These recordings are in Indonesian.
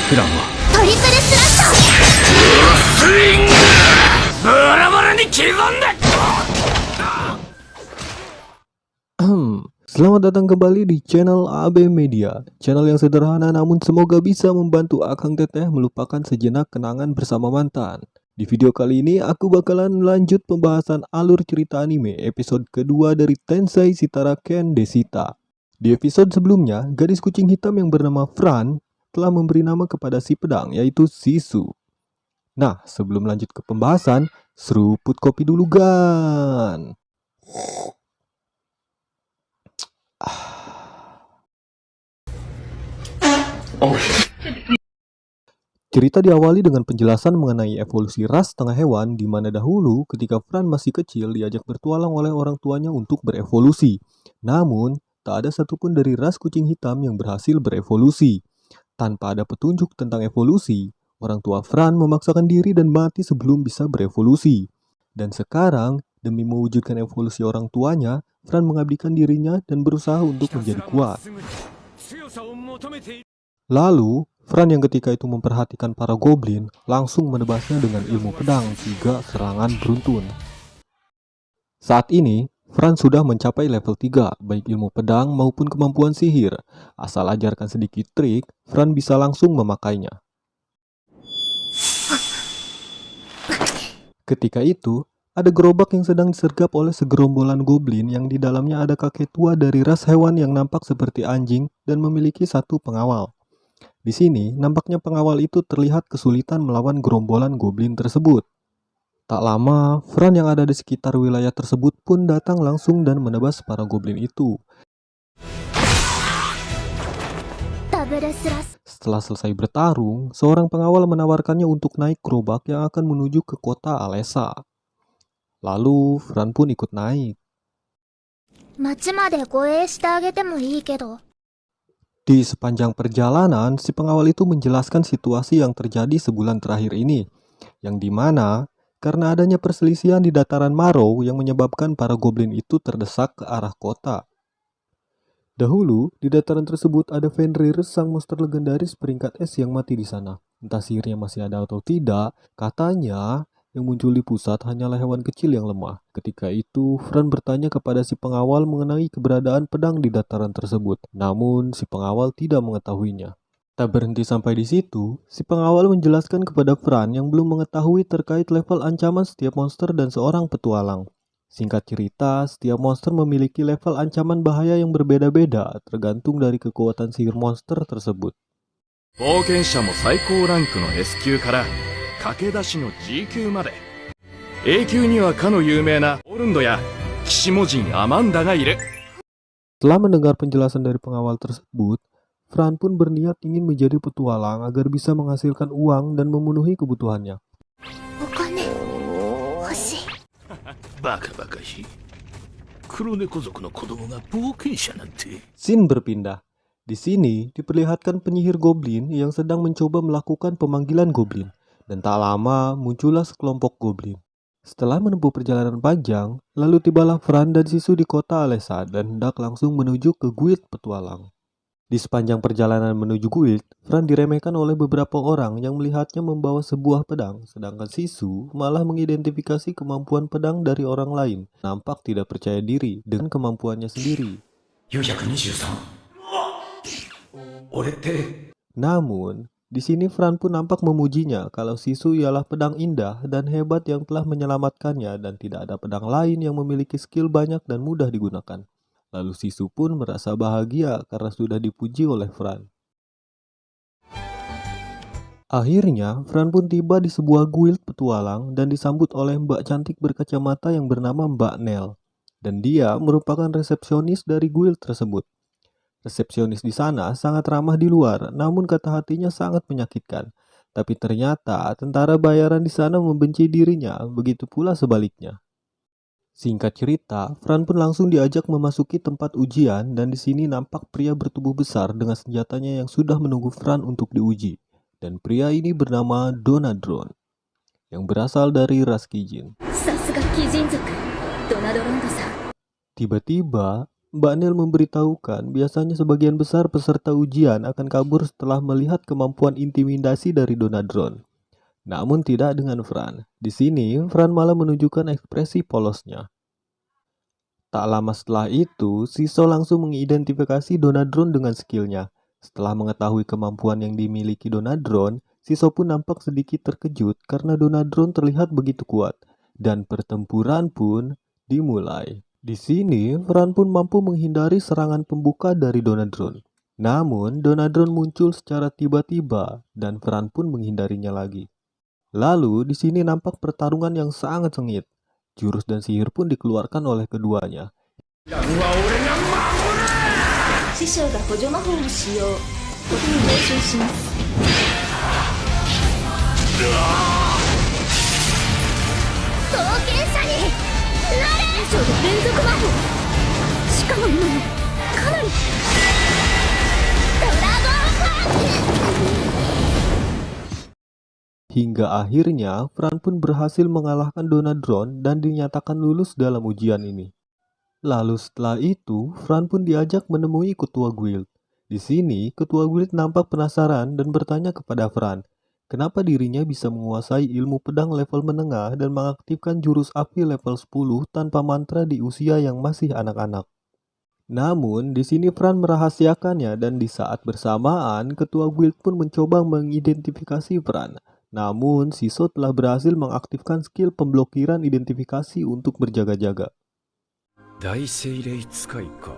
プランはトリプルスラッシスイングバラバラに刻んで。Selamat datang kembali di channel AB Media, channel yang sederhana namun semoga bisa membantu Akang Teteh melupakan sejenak kenangan bersama mantan. Di video kali ini aku bakalan lanjut pembahasan alur cerita anime episode kedua dari Tensei Shitara Ken Deshita. Di episode sebelumnya, gadis kucing hitam yang bernama Fran telah memberi nama kepada si pedang yaitu Sisu. Nah, sebelum lanjut ke pembahasan, seruput kopi dulu gan. Cerita diawali dengan penjelasan mengenai evolusi ras setengah hewan di mana dahulu ketika Fran masih kecil diajak bertualang oleh orang tuanya untuk berevolusi. Namun, tak ada satupun dari ras kucing hitam yang berhasil berevolusi. Tanpa ada petunjuk tentang evolusi, orang tua Fran memaksakan diri dan mati sebelum bisa berevolusi. Dan sekarang, demi mewujudkan evolusi orang tuanya, Fran mengabdikan dirinya dan berusaha untuk menjadi kuat. Lalu, Fran yang ketika itu memperhatikan para goblin langsung menebasnya dengan ilmu pedang 3 serangan beruntun. Saat ini, Fran sudah mencapai level 3 baik ilmu pedang maupun kemampuan sihir. Asal ajarkan sedikit trik, Fran bisa langsung memakainya. Ketika itu, ada gerobak yang sedang disergap oleh segerombolan goblin yang di dalamnya ada kakek tua dari ras hewan yang nampak seperti anjing dan memiliki satu pengawal. Di sini, nampaknya pengawal itu terlihat kesulitan melawan gerombolan goblin tersebut. Tak lama, Fran yang ada di sekitar wilayah tersebut pun datang langsung dan menebas para goblin itu. Setelah selesai bertarung, seorang pengawal menawarkannya untuk naik gerobak yang akan menuju ke kota Alessa. Lalu, Fran pun ikut naik. Di sepanjang perjalanan, si pengawal itu menjelaskan situasi yang terjadi sebulan terakhir ini, yang dimana karena adanya perselisihan di dataran Marrow yang menyebabkan para goblin itu terdesak ke arah kota. Dahulu, di dataran tersebut ada Fenrir, sang monster legendaris peringkat es yang mati di sana. Entah sihirnya masih ada atau tidak, katanya yang muncul di pusat hanyalah hewan kecil yang lemah. Ketika itu, Fran bertanya kepada si pengawal mengenai keberadaan pedang di dataran tersebut. Namun, si pengawal tidak mengetahuinya. Tak berhenti sampai di situ, si pengawal menjelaskan kepada Fran yang belum mengetahui terkait level ancaman setiap monster dan seorang petualang. Singkat cerita, setiap monster memiliki level ancaman bahaya yang berbeda-beda, tergantung dari kekuatan sihir monster tersebut. 冒険者も最高ランクの S 級から駆け出しの G 級まで A 級にはかの有名なオルンドや騎士魔人アマンダがいる。 Setelah mendengar penjelasan dari pengawal tersebut, Fran pun berniat ingin menjadi petualang agar bisa menghasilkan uang dan memenuhi kebutuhannya. Scene berpindah. Di sini diperlihatkan penyihir goblin yang sedang mencoba melakukan pemanggilan goblin, dan tak lama muncullah sekelompok goblin. Setelah menempuh perjalanan panjang, lalu tibalah Fran dan Sisu di kota Alessa dan hendak langsung menuju ke guild petualang. Di sepanjang perjalanan menuju guild, Fran diremehkan oleh beberapa orang yang melihatnya membawa sebuah pedang, sedangkan Sisu malah mengidentifikasi kemampuan pedang dari orang lain, nampak tidak percaya diri dengan kemampuannya sendiri. Namun, di sini Fran pun nampak memujinya kalau Sisu ialah pedang indah dan hebat yang telah menyelamatkannya dan tidak ada pedang lain yang memiliki skill banyak dan mudah digunakan. Lalu Sisu pun merasa bahagia karena sudah dipuji oleh Fran. Akhirnya, Fran pun tiba di sebuah guild petualang dan disambut oleh mbak cantik berkacamata yang bernama Mbak Nel. Dan dia merupakan resepsionis dari guild tersebut. Resepsionis di sana sangat ramah di luar, namun kata hatinya sangat menyakitkan. Tapi ternyata tentara bayaran di sana membenci dirinya, begitu pula sebaliknya. Singkat cerita, Fran pun langsung diajak memasuki tempat ujian dan di sini nampak pria bertubuh besar dengan senjatanya yang sudah menunggu Fran untuk diuji. Dan pria ini bernama Donadron, yang berasal dari ras Kijin. Tiba-tiba, Mbak Nel memberitahukan biasanya sebagian besar peserta ujian akan kabur setelah melihat kemampuan intimidasi dari Donadron. Namun tidak dengan Fran. Di sini, Fran malah menunjukkan ekspresi polosnya. Tak lama setelah itu, Siso langsung mengidentifikasi Donadron dengan skillnya. Setelah mengetahui kemampuan yang dimiliki Donadron, Siso pun nampak sedikit terkejut karena Donadron terlihat begitu kuat. Dan pertempuran pun dimulai. Di sini, Fran pun mampu menghindari serangan pembuka dari Donadron. Namun, Donadron muncul secara tiba-tiba dan Fran pun menghindarinya lagi. Lalu, di sini nampak pertarungan yang sangat sengit. Jurus dan sihir pun dikeluarkan oleh keduanya. 師匠が補助魔法を使用。時に練習します。刀剣者になれ。師匠が連続魔法。しかも今のかなり。ドラゴンファンク。 Hingga akhirnya, Fran pun berhasil mengalahkan Donadron dan dinyatakan lulus dalam ujian ini. Lalu setelah itu, Fran pun diajak menemui ketua guild. Di sini, ketua guild nampak penasaran dan bertanya kepada Fran, kenapa dirinya bisa menguasai ilmu pedang level menengah dan mengaktifkan jurus api level 10 tanpa mantra di usia yang masih anak-anak. Namun, di sini Fran merahasiakannya dan di saat bersamaan, ketua guild pun mencoba mengidentifikasi Fran. Namun, Siso telah berhasil mengaktifkan skill pemblokiran identifikasi untuk berjaga-jaga. 大精霊使いか。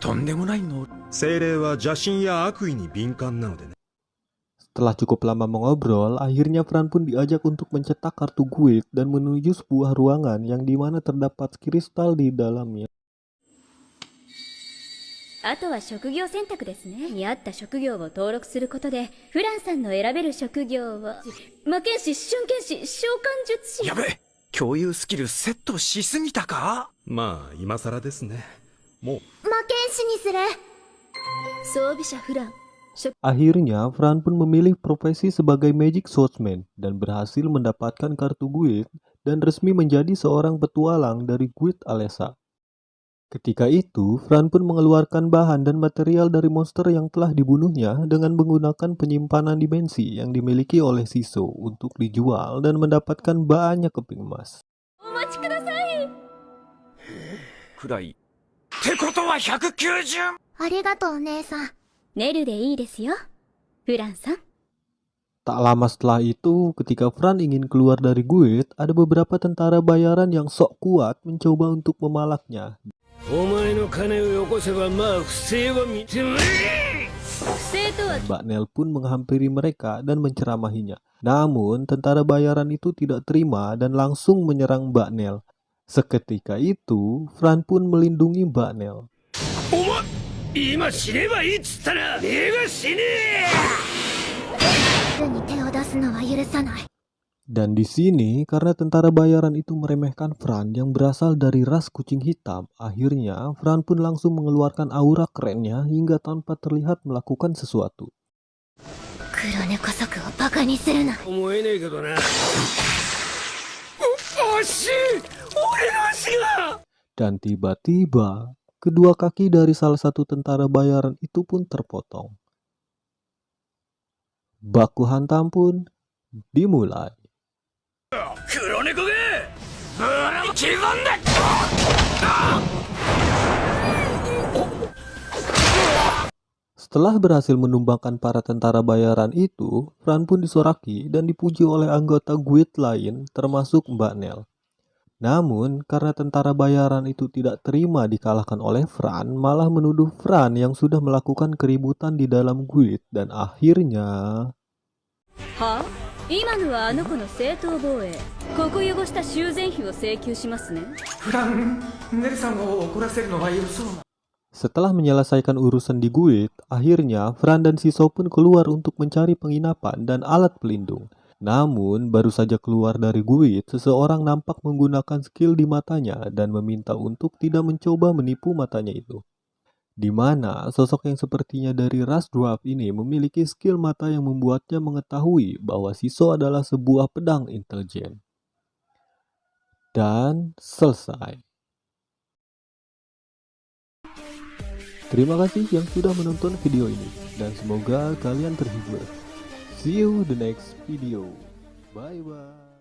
とんでもないの。精霊は邪神や悪意に敏感なのでね。 Setelah cukup lama mengobrol, akhirnya Fran pun diajak untuk mencetak kartu guild dan menuju sebuah ruangan yang dimana terdapat kristal di dalamnya. あとは職業選択ですね。に合った職業を登録することで、フランさんの選べる職業は魔剣士、瞬間士、召喚術師。やべ、共有スキルセットしすぎたか。まあ今更ですね。もう魔剣士にする。装備者フラン。 Akhirnya, Fran pun memilih profesi sebagai Magic Swordsman dan berhasil mendapatkan kartu guild dan resmi menjadi seorang petualang dari guild Alessa. Ketika itu, Fran pun mengeluarkan bahan dan material dari monster yang telah dibunuhnya dengan menggunakan penyimpanan dimensi yang dimiliki oleh Siso untuk dijual dan mendapatkan banyak keping emas. お待ちください。くらい。ってことは190。ありがとう姉さん。ネルでいいですよ、フランさん。 Tak lama setelah itu, ketika Fran ingin keluar dari guild, ada beberapa tentara bayaran yang sok kuat mencoba untuk memalaknya. お前の金をよこせばまあ不正は認める。不正とは Mbak Nel pun menghampiri mereka dan menceramahinya. Namun, tentara bayaran itu tidak terima dan langsung menyerang Mbak Nel. Seketika itu, Fran pun melindungi Mbak Nel. お前、今死ねばいいっつったら目が死ねえ。に手を出すのは許さない。 Dan di sini, karena tentara bayaran itu meremehkan Fran yang berasal dari ras kucing hitam, akhirnya Fran pun langsung mengeluarkan aura kerennya hingga tanpa terlihat melakukan sesuatu. 黒猫族をバカにするな。思えねえけどな。足、俺の足が。 Dan tiba-tiba, kedua kaki dari salah satu tentara bayaran itu pun terpotong. Baku hantam pun dimulai. 黒猫がぶら刻んだ。 Setelah berhasil menumbangkan para tentara bayaran itu, Fran pun disoraki dan dipuji oleh anggota guild lain termasuk Mbak Nel. Namun, karena tentara bayaran itu tidak terima dikalahkan oleh Fran, malah menuduh Fran yang sudah melakukan keributan di dalam guild dan akhirnya... はあ、今のはあの子の正当防衛。ここ汚した修繕費を請求しますね。フラン、ネルさんを怒らせるのは許そう。 Setelah menyelesaikan urusan di guild, akhirnya Fran dan Siso pun keluar untuk mencari penginapan dan alat pelindung. Namun, baru saja keluar dari guild, seseorang nampak menggunakan skill di matanya dan meminta untuk tidak mencoba menipu matanya itu. Di mana sosok yang sepertinya dari ras dwarf ini memiliki skill mata yang membuatnya mengetahui bahwa Siso adalah sebuah pedang intelijen. Dan selesai. Terima kasih yang sudah menonton video ini, dan semoga kalian terhibur. See you the next video. Bye bye.